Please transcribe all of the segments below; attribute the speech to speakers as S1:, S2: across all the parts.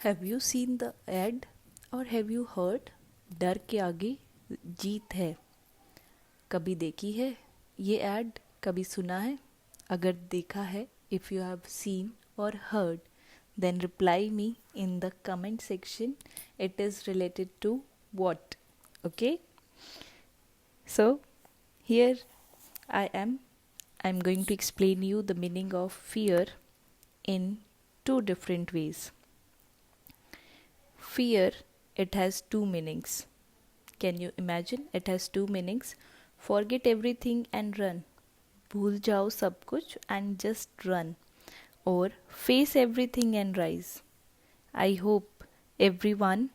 S1: Have you seen the ad or have you heard डर के आगे जीत है? कभी देखी है ये एड? कभी सुना है? अगर देखा है, इफ़ यू हैव सीन और heard, then reply me in the comment section. It is related to what? Okay, so here I am. I'm going to explain you the meaning of fear in two different ways. Fear, it has two meanings. Can you imagine? It has two meanings. Forget everything and run. भूल जाओ सब कुछ and just run. Or face everything and rise. I hope everyone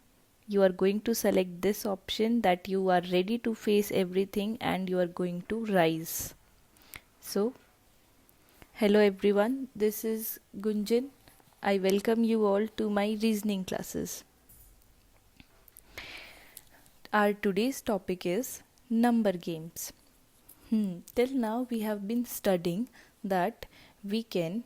S1: you are going to select this option, that you are ready to face everything and you are going to rise. So, hello everyone, this is Gunjan. I welcome you all to my reasoning classes. Our today's topic is number games. Till now we have been studying that we can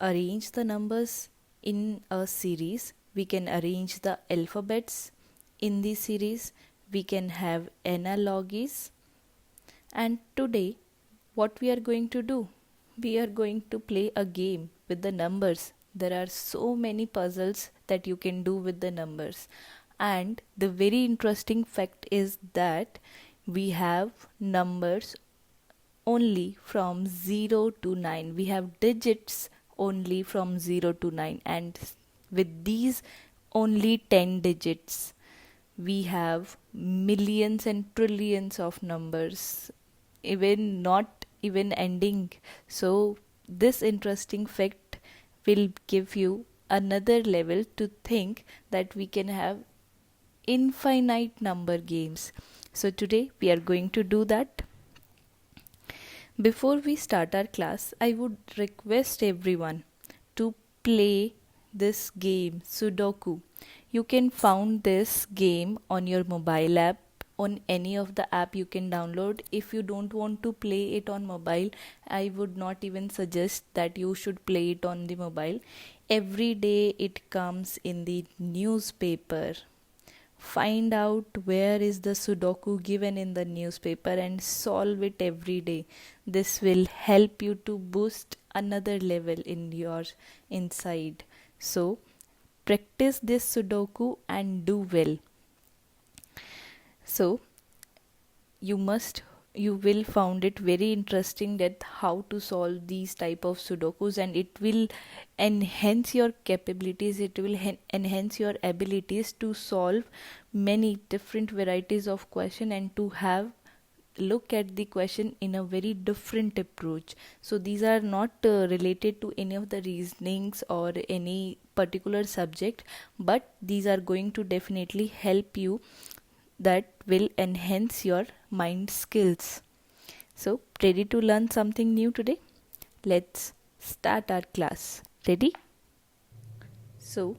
S1: arrange the numbers in a series, we can arrange the alphabets in the series, we can have analogies. And today what we are going to do? We are going to play a game with the numbers. There are so many puzzles that you can do with the numbers. And the very interesting fact is that we have numbers only from 0 to 9. We have digits only from 0 to 9, and with these only 10 digits we have millions and trillions of numbers, even not even ending. So this interesting fact will give you another level to think that we can have infinite number games. So today we are going to do that. Before we start our class, I would request everyone to play this game, Sudoku. You can find this game on your mobile app, on any of the app you can download. If you don't want to play it on mobile, I would not even suggest that you should play it on the mobile. Every day it comes in the newspaper. Find out where is the Sudoku given in the newspaper and solve it every day. This will help you to boost another level in your inside. So practice this Sudoku and do well. So you will find it very interesting that how to solve these type of Sudokus, and it will enhance your capabilities, it will enhance your abilities to solve many different varieties of question and to have look at the question in a very different approach. So these are not related to any of the reasonings or any particular subject, but these are going to definitely help you, that will enhance your mind skills. So ready to learn something new today? Let's start our class. Ready? So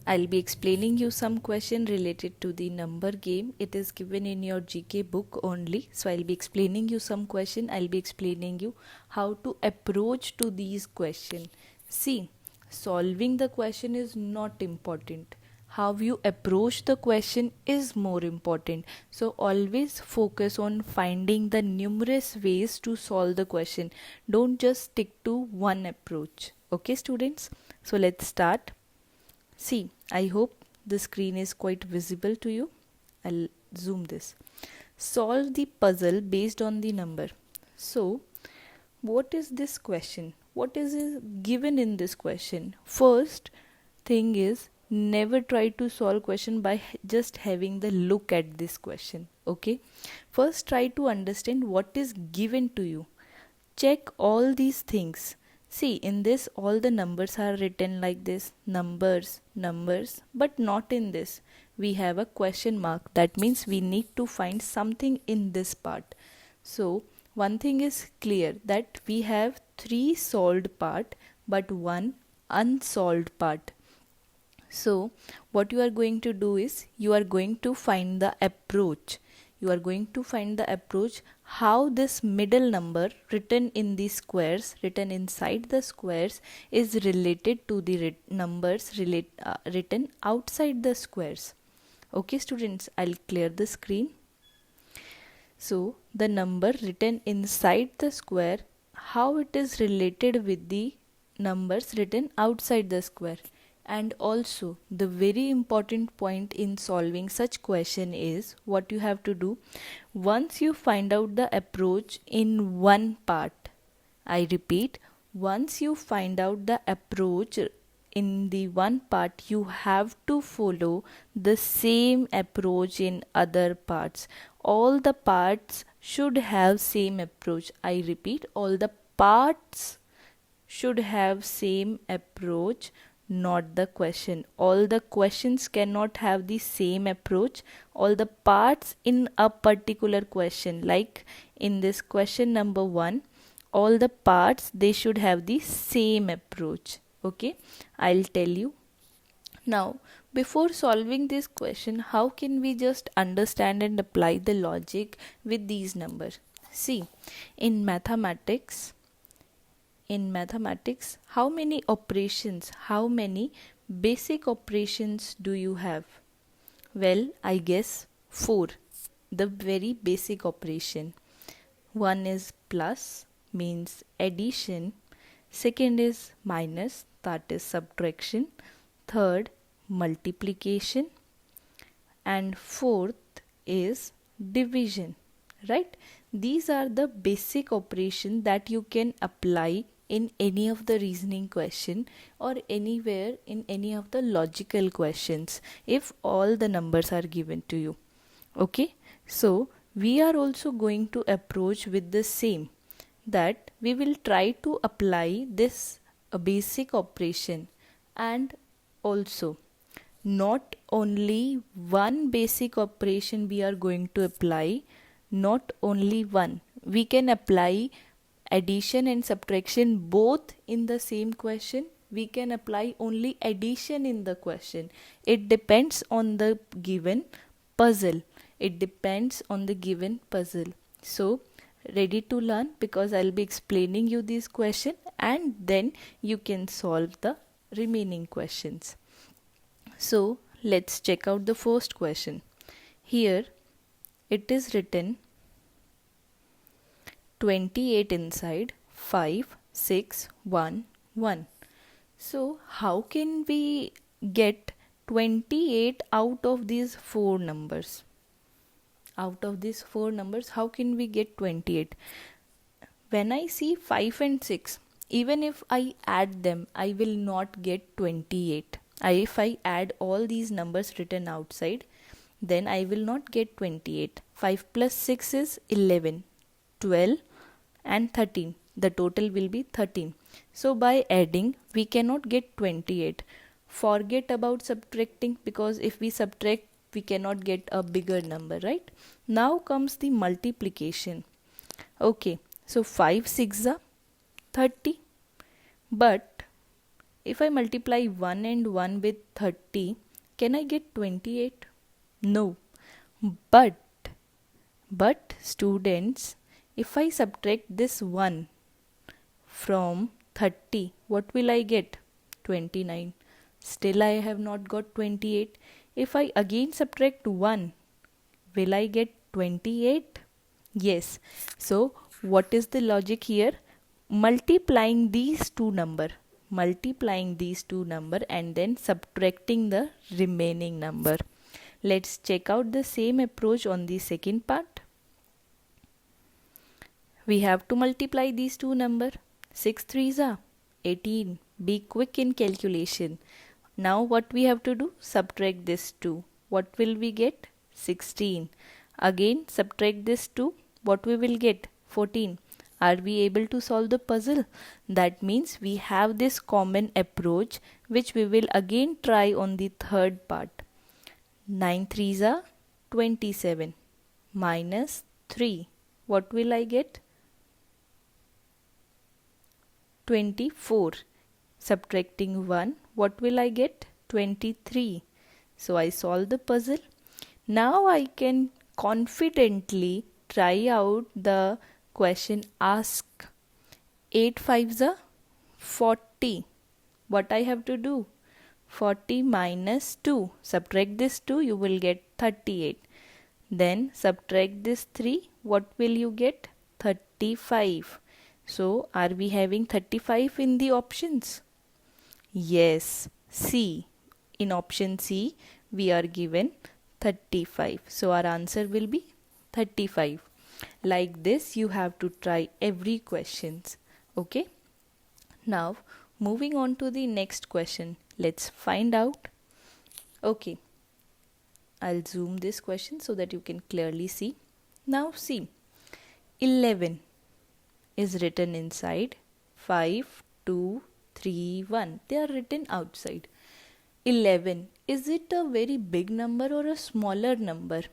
S1: I'll be explaining you some question related to the number game. It is given in your GK book only. So I'll be explaining you some question. I'll be explaining you how to approach to these question. See, solving the question is not important. How you approach the question is more important. So always focus on finding the numerous ways to solve the question. Don't just stick to one approach. Okay, students? So let's start. See, I hope the screen is quite visible to you. I'll zoom this. Solve the puzzle based on the number. So, what is this question? What is given in this question? First thing is, never try to solve question by just having the look at this question. Okay? First try to understand what is given to you. Check all these things. See, in this all the numbers are written like this, numbers, but not in this. We have a question mark. That means we need to find something in this part. So one thing is clear, that we have 3 solved part but 1 unsolved part. So what you are going to do is, you are going to find the approach. you are going to find the approach how this middle number written in the squares, written inside the squares, is related to the numbers written outside the squares. Okay students, I'll clear the screen. So the number written inside the square, how it is related with the numbers written outside the square. And also the very important point in solving such question is what you have to do. Once you find out the approach in one part, I repeat, once you find out the approach in the one part, you have to follow the same approach in other parts. All the parts should have same approach. I repeat, all the parts should have same approach, not the question. All the questions cannot have the same approach. All the parts in a particular question, like in this question number 1, all the parts, they should have the same approach. Okay, I'll tell you. Now, before solving this question, how can we just understand and apply the logic with these numbers? See, in mathematics, how many operations, how many basic operations do you have? Well, I guess 4. The very basic operation. One is plus, means addition. Second is minus, that is subtraction. Third, multiplication. And fourth is division, right? These are the basic operations that you can apply in any of the reasoning question or anywhere in any of the logical questions if all the numbers are given to you. Okay, so we are also going to approach with the same, that we will try to apply this basic operation, and also not only one basic operation we are going to apply, not only one, we can apply addition and subtraction both in the same question. We can apply only addition in the question. It depends on the given puzzle. So ready to learn, because I'll be explaining you this question and then you can solve the remaining questions. So let's check out the first question. Here it is written 28 inside, 5, 6, 1, 1. So how can we get 28 out of these 4 numbers? Out of these 4 numbers, how can we get 28? When I see 5 and 6, even if I add them, I will not get 28. If I add all these numbers written outside, then I will not get 28. 5 plus 6 is 11, 12 and 13. The total will be 13. So by adding, we cannot get 28. Forget about subtracting, because if we subtract, we cannot get a bigger number, right? Now comes the multiplication. Okay, so 5 6 are 30. But if I multiply 1 and 1 with 30, can I get 28? No. But students, if I subtract this 1 from 30, what will I get? 29. Still I have not got 28. If I again subtract 1, will I get 28? Yes. So what is the logic here? Multiplying these two number and then subtracting the remaining number. Let's check out the same approach on the second part. We have to multiply these two numbers. 6 3s are 18. Be quick in calculation. Now what we have to do? Subtract this 2. What will we get? 16. Again subtract this 2. What we will get? 14. Are we able to solve the puzzle? That means we have this common approach, which we will again try on the third part. 9 3s are 27. Minus 3. What will I get? 24. Subtracting 1. What will I get? 23. So I solve the puzzle. Now I can confidently try out the question asked. 8 5s are 40. What I have to do? 40 minus 2. Subtract this 2, you will get 38. Then subtract this 3, what will you get? 35. So are we having 35 in the options? Yes, C. In option C, we are given 35. So our answer will be 35. Like this, you have to try every questions. Okay. Now, moving on to the next question. Let's find out. Okay. I'll zoom this question so that you can clearly see. Now see, 11 is written inside, 5, 2, 3, 1. They are written outside. 11, is it a very big number or a smaller number?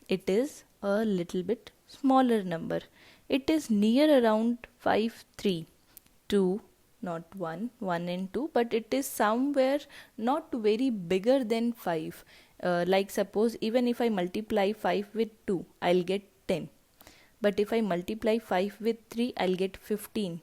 S1: It is a little bit smaller number. It is near around 5, 3, 2, not 1, 1 and 2, but it is somewhere not very bigger than 5. Like suppose even if I multiply 5 with 2, I'll get 10. But if I multiply 5 with 3, I'll get 15.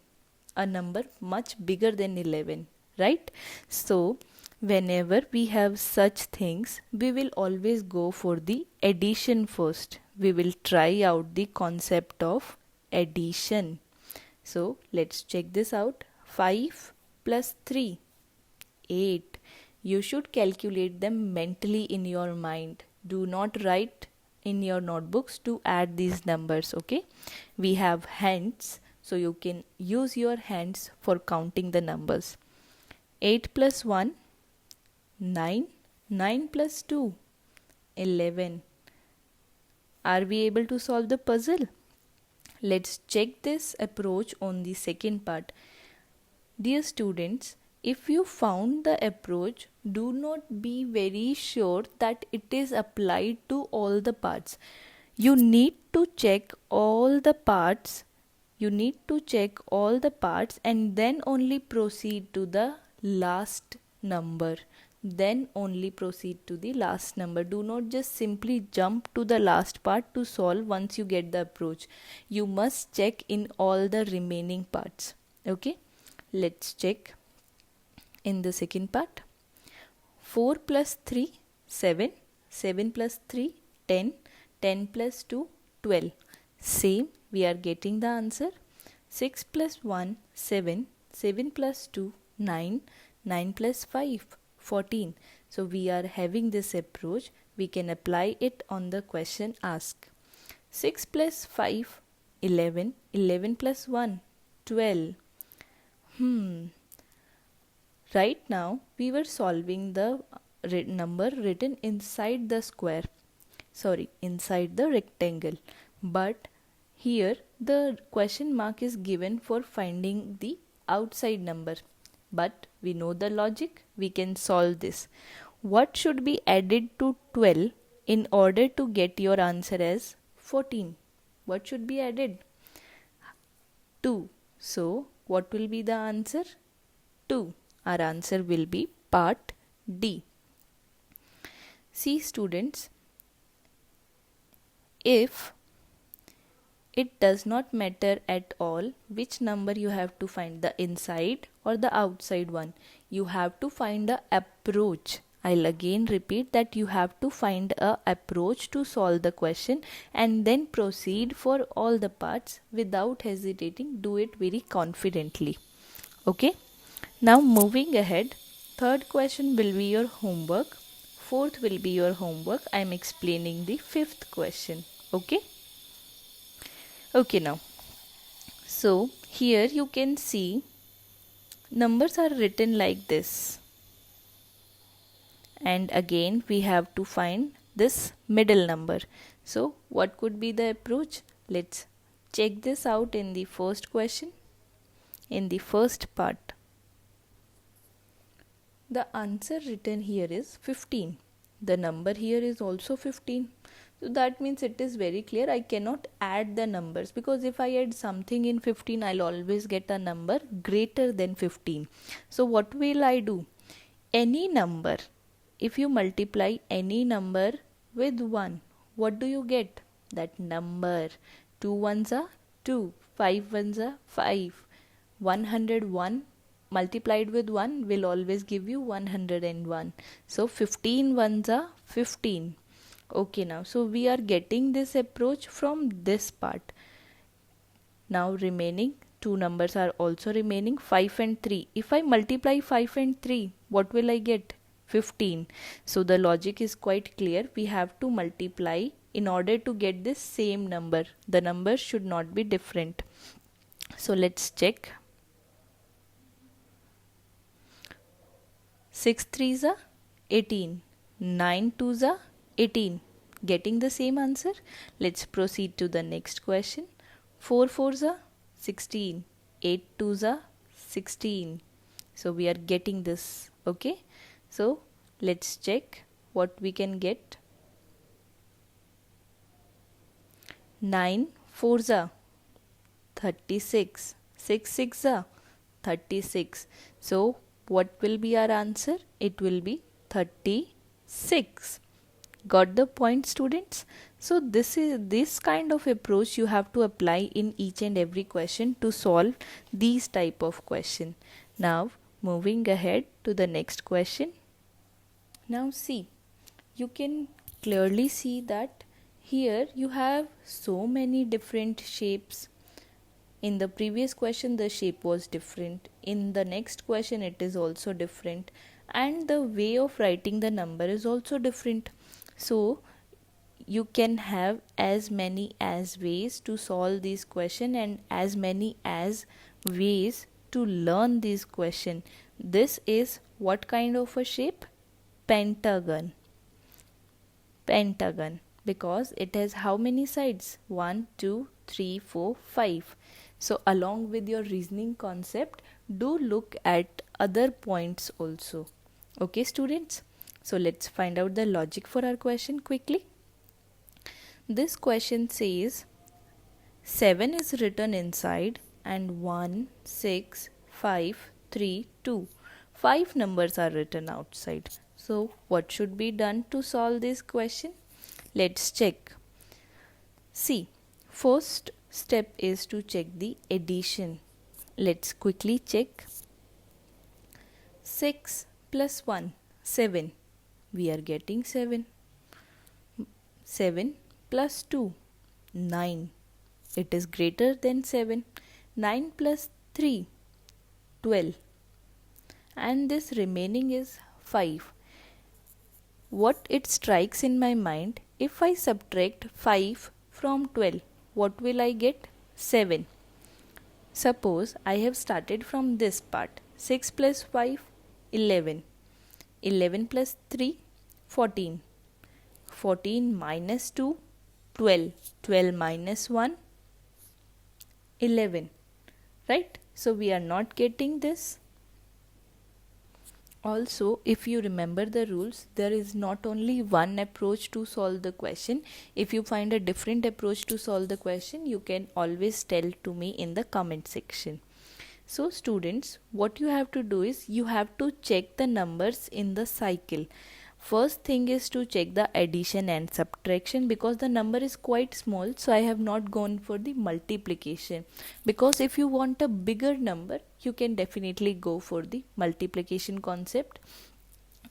S1: A number much bigger than 11, right? So, whenever we have such things, we will always go for the addition first. We will try out the concept of addition. So, let's check this out. 5 plus 3, 8. You should calculate them mentally in your mind. Do not write in your notebooks to add these numbers, okay? We have hands, so you can use your hands for counting the numbers. 8 plus 1, 9. 9 plus 2, 11. Are we able to solve the puzzle? Let's check this approach on the second part. Dear students, if you found the approach, do not be very sure that it is applied to all the parts. You need to check all the parts. And then only proceed to the last number. Do not just simply jump to the last part to solve once you get the approach. You must check in all the remaining parts. Okay? Let's check in the second part. 4 plus 3, 7. 7 plus 3, 10. 10 plus 2, 12. Same, we are getting the answer. 6 plus 1, 7. 7 plus 2, 9. 9 plus 5, 14. So we are having this approach. We can apply it on the question asked. 6 plus 5, 11. 11 plus 1, 12. Right now, we were solving the number written inside the square. Inside the rectangle. But here, the question mark is given for finding the outside number. But we know the logic. We can solve this. What should be added to 12 in order to get your answer as 14? What should be added? 2. So, what will be the answer? 2. Our answer will be part D. See students, if it does not matter at all which number you have to find, the inside or the outside one, you have to find a approach. I'll again repeat that you have to find a approach to solve the question and then proceed for all the parts without hesitating. Do it very confidently. Okay? Now moving ahead, third question will be your homework. Fourth will be your homework. I am explaining the fifth question. Okay? Okay now. So here you can see numbers are written like this. And again we have to find this middle number. So what could be the approach? Let's check this out in the first question. In the first part, the answer written here is 15. The number here is also 15. So that means it is very clear. I cannot add the numbers because if I add something in 15, I'll always get a number greater than 15. So what will I do? Any number, if you multiply any number with 1, what do you get? that number. 2 ones are 2, 5 ones are 5. 101 multiplied with 1 will always give you 101. So 15 ones are 15. Okay, now so we are getting this approach from this part. Now remaining two numbers are also remaining, 5 and 3. If I multiply 5 and 3, what will I get? 15. So the logic is quite clear. We have to multiply in order to get this same number. The numbers should not be different. So let's check. 6 3s are 18. 9 2s are 18. Getting the same answer? Let's proceed to the next question. 4 4s are 16. 8 2s are 16. So we are getting this. Okay. So let's check what we can get. 9 4s are 36. 6 6 are 36. So what will be our answer? It will be 36. Got the point, students? So this kind of approach you have to apply in each and every question to solve these type of question. Now moving ahead to the next question. Now see, you can clearly see that here you have so many different shapes. In the previous question the shape was different. In the next question it is also different. And the way of writing the number is also different. So you can have as many as ways to solve this question and as many as ways to learn this question. This is what kind of a shape? Pentagon. Pentagon, because it has how many sides? 1 2 3 4 5. So along with your reasoning concept, do look at other points also. Okay, students? So let's find out the logic for our question quickly. This question says 7 is written inside and 1 6 5 3 2. 5 numbers are written outside. So what should be done to solve this question? Let's check. See, first step is to check the addition. Let's quickly check. 6 plus 1, 7. We are getting 7. 7 plus 2, 9. It is greater than 7. 9 plus 3, 12. And this remaining is 5. What it strikes in my mind, if I subtract 5 from 12, what will I get? 7. Suppose I have started from this part. 6 plus 5, 11. 11 plus 3, 14. 14 minus 2, 12. 12 minus 1, 11. Right? So we are not getting this. Also, if you remember the rules, there is not only one approach to solve the question. If you find a different approach to solve the question, you can always tell to me in the comment section. So students, what you have to do is you have to check the numbers in the cycle. First thing is to check the addition and subtraction, because the number is quite small, so I have not gone for the multiplication. Because if you want a bigger number, you can definitely go for the multiplication concept.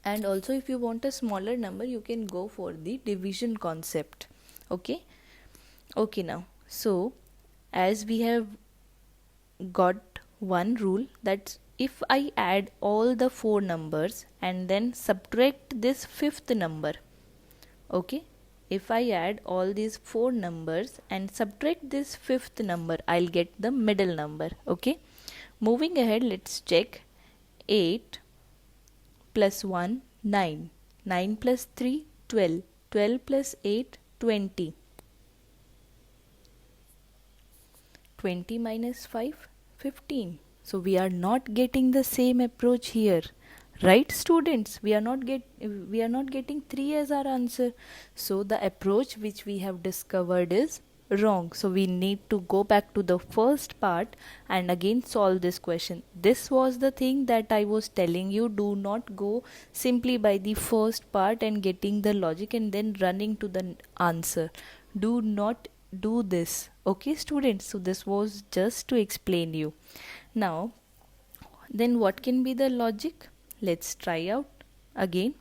S1: And also if you want a smaller number, you can go for the division concept. Okay. Okay, now so as we have got one rule, that if I add all the 4 numbers and then subtract this 5th number, okay, if I add all these 4 numbers and subtract this 5th number, I'll get the middle number. Okay, moving ahead, let's check. 8 plus 1, 9. 9 plus 3, 12. 12 plus 8, 20. 20 minus 5, 15. So we are not getting the same approach here, right students? We are not getting 3 as our answer. So the approach which we have discovered is wrong. So we need to go back to the first part and again solve this question. This was the thing that I was telling you. Do not go simply by the first part and getting the logic and then running to the answer. Do not do this. Okay, students? So this was just to explain you. Now, then what can be the logic? Let's try out again.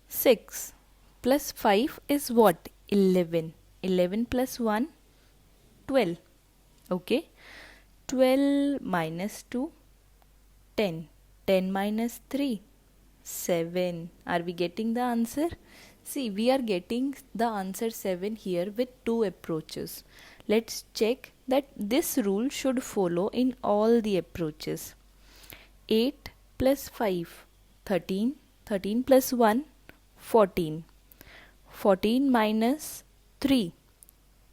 S1: 6 plus 5 is what? 11. 11 plus 1, 12. Okay. 12 minus 2, 10. 10 minus 3, 7. Are we getting the answer? See, we are getting the answer 7 here with two approaches. Let's check that this rule should follow in all the approaches. 8 plus 5, 13. 13 plus 1, 14. 14 minus 3,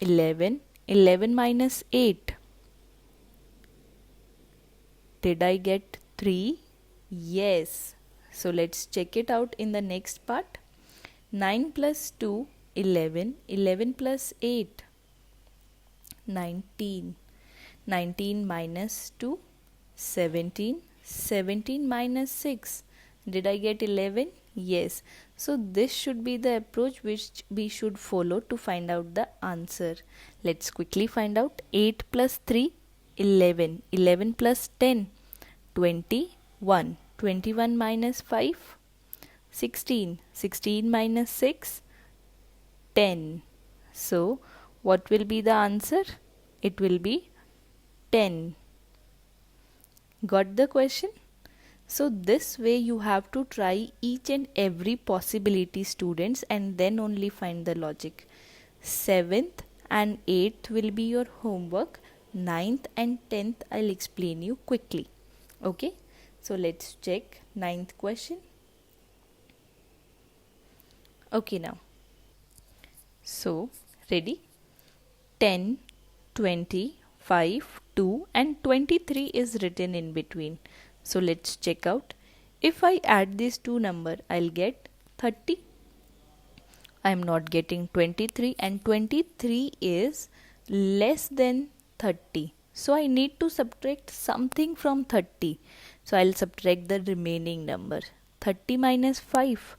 S1: 11. 11 minus 8. Did I get 3? Yes. So let's check it out in the next part. 9 plus 2, 11. 11 plus 8, 19. 19 minus 2, 17. 17 minus 6. Did I get 11? Yes. So this should be the approach which we should follow to find out the answer. Let's quickly find out. 8 plus 3, 11. 11 plus 10, 21. 21 minus 5, 16. 16 minus 6, 10. So what will be the answer? It will be 10. Got the question? So this way you have to try each and every possibility, students, and then only find the logic. 7th and 8th will be your homework. 9th and 10th I'll explain you quickly. Okay, so let's check 9th question. Okay, now. So, ready? 10, 20, 5, 2 and 23 is written in between. So let's check out. If I add these two numbers, I'll get 30. I am not getting 23 and 23 is less than 30. So I need to subtract something from 30. So I'll subtract the remaining number. 30 minus 5,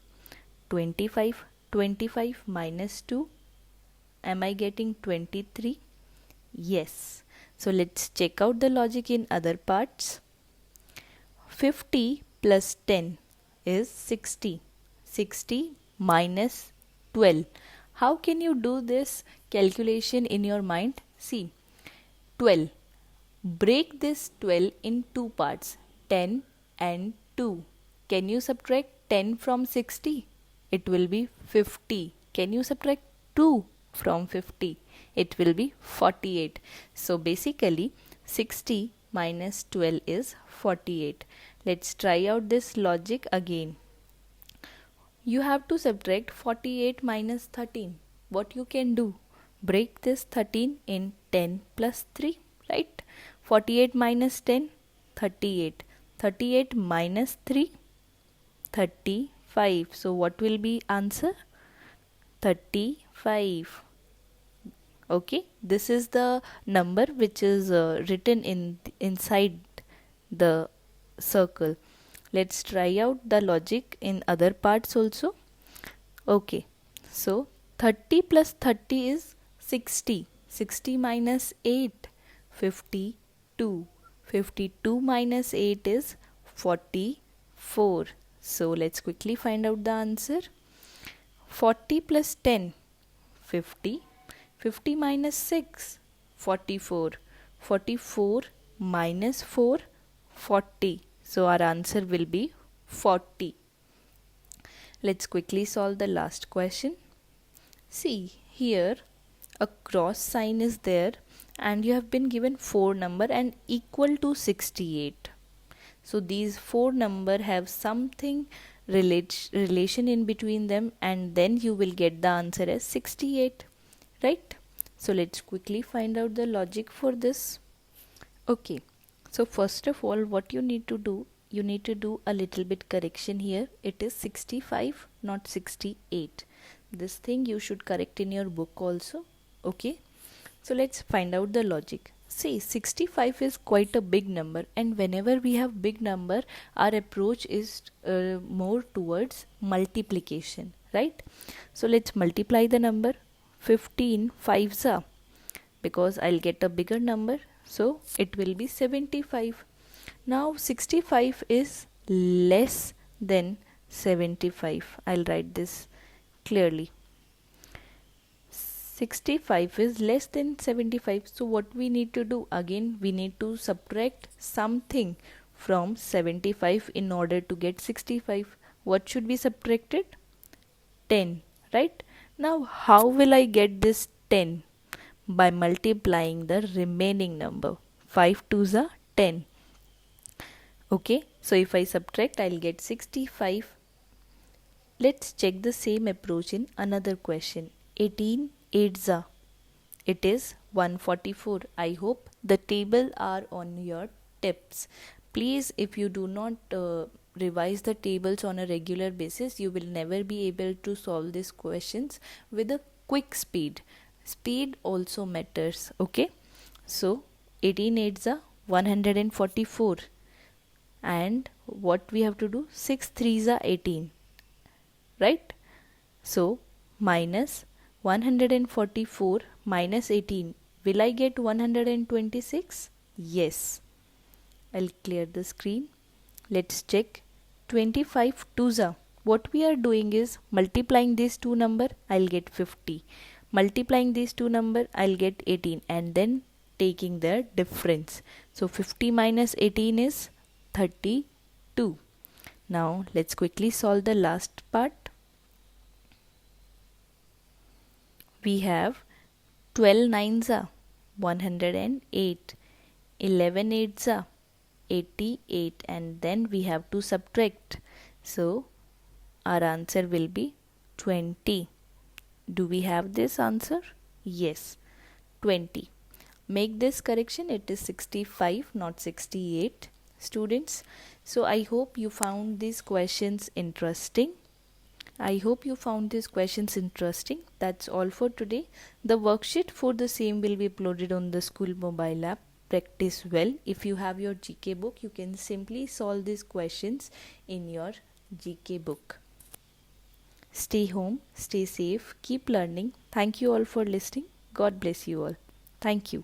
S1: 25. 25 minus 2. Am I getting 23? Yes. So let's check out the logic in other parts. 50 plus 10 is 60. 60 minus 12. How can you do this calculation in your mind? See, 12. Break this 12 in two parts, 10 and 2. Can you subtract 10 from 60? It will be 50. Can you subtract 2 from 50? It will be 48. So basically 60 minus 12 is 48. Let's try out this logic again. You have to subtract 48 minus 13. What you can do? Break this 13 in 10 plus 3, right? 48 minus 10, 38. 38 minus 3, 35. So what will be answer? 35. Okay, this is the number which is written inside the circle. Let's try out the logic in other parts also. Okay, so 30 plus 30 is 60. 60 minus 8, 52. 52 minus 8 is 44. So let's quickly find out the answer. 40 plus 10, 50. 50 minus 6, 44. 44 minus 4, 40. So our answer will be 40. Let's quickly solve the last question. See, here a cross sign is there and you have been given 4 number and equal to 68. So these 4 number have something relation in between them, and then you will get the answer as 68, right? So let's quickly find out the logic for this. Okay, so first of all, what you need to do, you need to do a little bit correction here. It is 65, not 68. This thing you should correct in your book also. Okay, so let's find out the logic. See, 65 is quite a big number, and whenever we have big number, our approach is more towards multiplication, right? So let's multiply the number. 15 fives are, because I'll get a bigger number, so it will be 75. Now 65 is less than 75. I'll write this clearly. 65 is less than 75. So what we need to do, again we need to subtract something from 75 in order to get 65. What should be subtracted? 10, right? Now how will I get this 10? By multiplying the remaining number. 5 twos are 10. Okay, so if I subtract, I'll get 65. Let's check the same approach in another question. 18 eights are, it is 144. I hope the table are on your tips. Please, if you do not revise the tables on a regular basis, you will never be able to solve these questions with a quick speed. Speed also matters. Okay, so 18 eights are 144, and what we have to do, 6 threes are 18, right? So minus 144 minus 18, will I get 126? Yes. I'll clear the screen. Let's check. 25 twos are, what we are doing is multiplying these two number, I'll get 50. Multiplying these two number, I'll get 18, and then taking their difference. So 50 minus 18 is 32. Now let's quickly solve the last part. We have 12 nines are 108, 11 eights are 88, and then we have to subtract. So our answer will be 20. Do we have this answer? Yes, 20. Make this correction, it is 65, not 68, students. So I hope you found these questions interesting. That's all for today. The worksheet for the same will be uploaded on the school mobile app. Practice well. If you have your GK book, you can simply solve these questions in your GK book. Stay home, stay safe, keep learning. Thank you all for listening. God bless you all. Thank you.